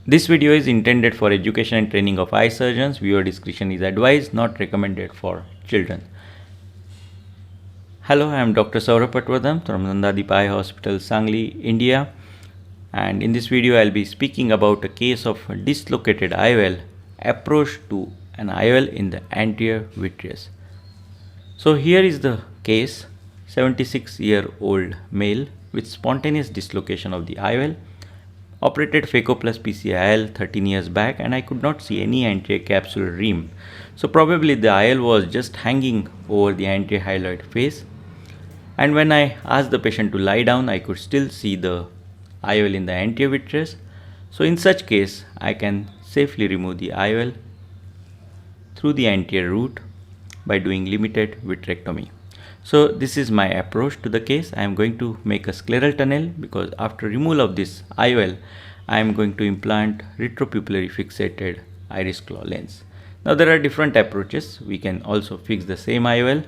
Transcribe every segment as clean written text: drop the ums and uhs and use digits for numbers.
This video is intended for education and training of eye surgeons. Viewer discretion is advised, not recommended for children. Hello, I am Dr. Saurabh Patwardhan from Nandadeep Eye Hospital, Sangli, India. And in this video, I'll be speaking about a case of a dislocated IOL approach to an IOL in the anterior vitreous. So here is the case, 76-year-old male with spontaneous dislocation of the IOL, operated phaco plus PCIL 13 years back, and I could not see any anterior capsular rim. So probably the IOL was just hanging over the anterior hyaloid face. And when I asked the patient to lie down, I could still see the IOL in the anterior vitreous. So in such case, I can safely remove the IOL through the anterior route by doing limited vitrectomy. So this is my approach to the case. I am going to make a scleral tunnel because after removal of this IOL, I am going to implant retropupillary fixated iris claw lens. Now there are different approaches. We can also fix the same IOL,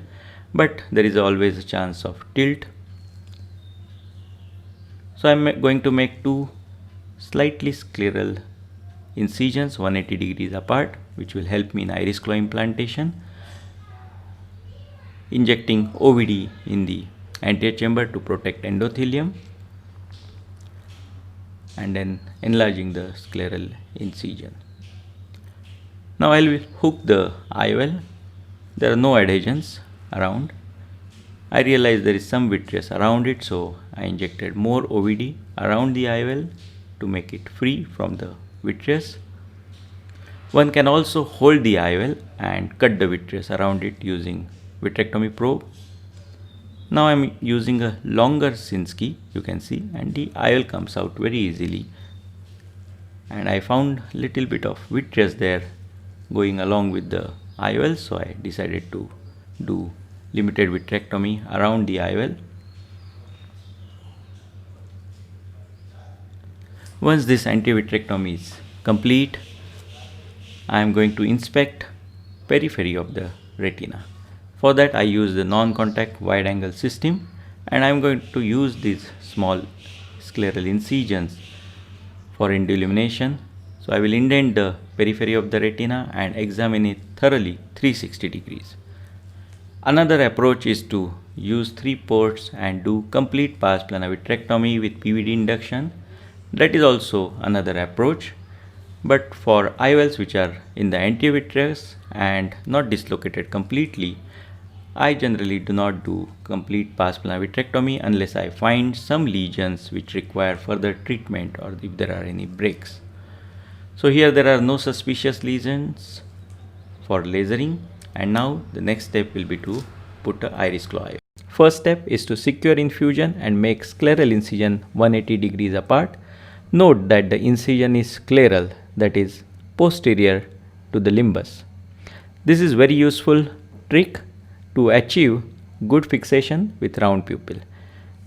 but there is always a chance of tilt. So I am going to make two slightly scleral incisions 180 degrees apart, which will help me in iris claw implantation, injecting OVD in the anterior chamber to protect endothelium, and then enlarging the scleral incision. Now I will hook the IOL. There are no adhesions around. I realized there is some vitreous around it, so I injected more OVD around the IOL to make it free from the vitreous. One can also hold the IOL and cut the vitreous around it using vitrectomy probe. Now I am using a longer Sinskey, you can see, and the IOL comes out very easily. And I found little bit of vitreous there going along with the IOL, so I decided to do limited vitrectomy around the IOL. Once this anti-vitrectomy is complete, I am going to inspect periphery of the retina. For that I use the non-contact wide angle system, and I am going to use these small scleral incisions for endoillumination. So I will indent the periphery of the retina and examine it thoroughly 360 degrees. Another approach is to use 3 ports and do complete pars plana vitrectomy with PVD induction. That is also another approach, but for IOLs which are in the anterior vitreous and not dislocated completely, I generally do not do complete pars plana vitrectomy unless I find some lesions which require further treatment or if there are any breaks. So here there are no suspicious lesions for lasering, and now the next step will be to put a iris claw IOL. First step is to secure infusion and make scleral incision 180 degrees apart. Note that the incision is scleral, that is posterior to the limbus. This is very useful trick to achieve good fixation with round pupil.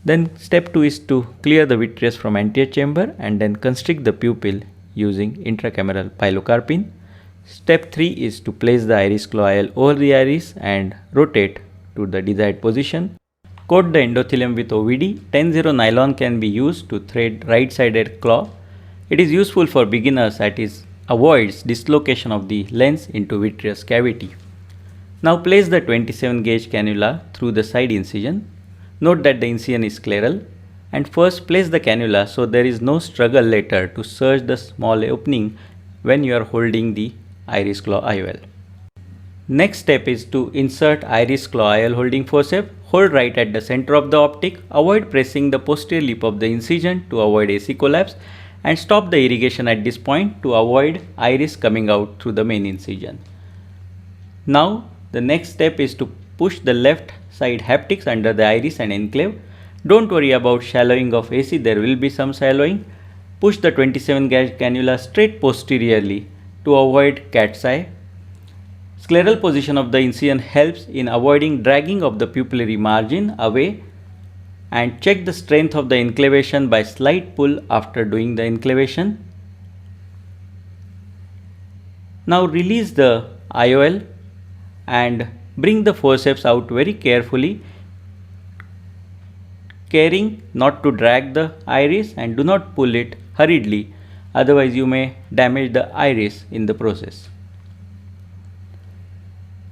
Then step 2 is to clear the vitreous from anterior chamber and then constrict the pupil using intracameral pilocarpine. Step 3 is to place the iris claw IOL over the iris and rotate to the desired position. Coat the endothelium with OVD. 10-0 nylon can be used to thread right-sided claw. It is useful for beginners as it avoids dislocation of the lens into vitreous cavity. Now place the 27 gauge cannula through the side incision. Note that the incision is scleral, and first place the cannula so there is no struggle later to serge the small opening when you are holding the iris claw IOL. Next step is to insert iris claw IOL holding forceps. Hold right at the center of the optic. Avoid pressing the posterior lip of the incision to avoid AC collapse, and stop the irrigation at this point to avoid iris coming out through the main incision. Now the next step is to push the left side haptics under the iris and enclave. Don't worry about shallowing of AC, there will be some shallowing. Push the 27 gauge cannula straight posteriorly to avoid cat's eye. Scleral position of the incision helps in avoiding dragging of the pupillary margin away, and check the strength of the enclavation by slight pull after doing the enclavation. Now release the IOL and bring the forceps out very carefully, caring not to drag the iris, and do not pull it hurriedly Otherwise, you may damage the iris in the process.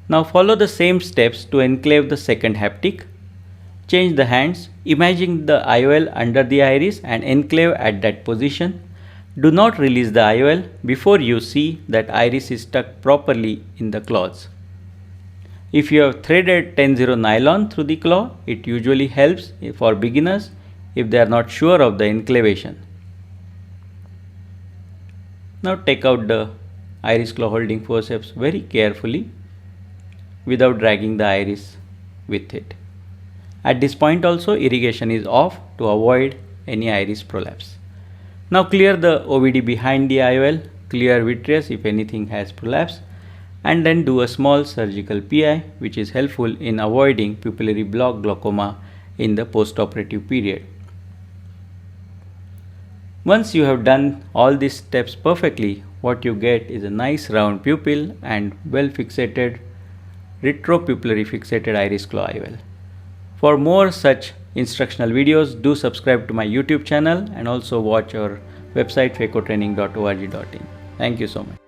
Now follow the same steps to enclave the second haptic. Change the hands, imagine the IOL under the iris and enclave at that position. Do not release the IOL before you see that iris is stuck properly in the claws. If you have threaded 10-0 nylon through the claw, it usually helps for beginners if they are not sure of the enclavation. Now take out the iris claw holding forceps very carefully without dragging the iris with it. At this point also, irrigation is off to avoid any iris prolapse. Now clear the OVD behind the IOL, clear vitreous if anything has prolapse, and then do a small surgical PI, which is helpful in avoiding pupillary block glaucoma in the postoperative period. Once you have done all these steps perfectly, what you get is a nice round pupil and well fixated retropupillary fixated iris claw IOL. For more such instructional videos, do subscribe to my YouTube channel and also watch our website phacotraining.org.in. Thank you so much.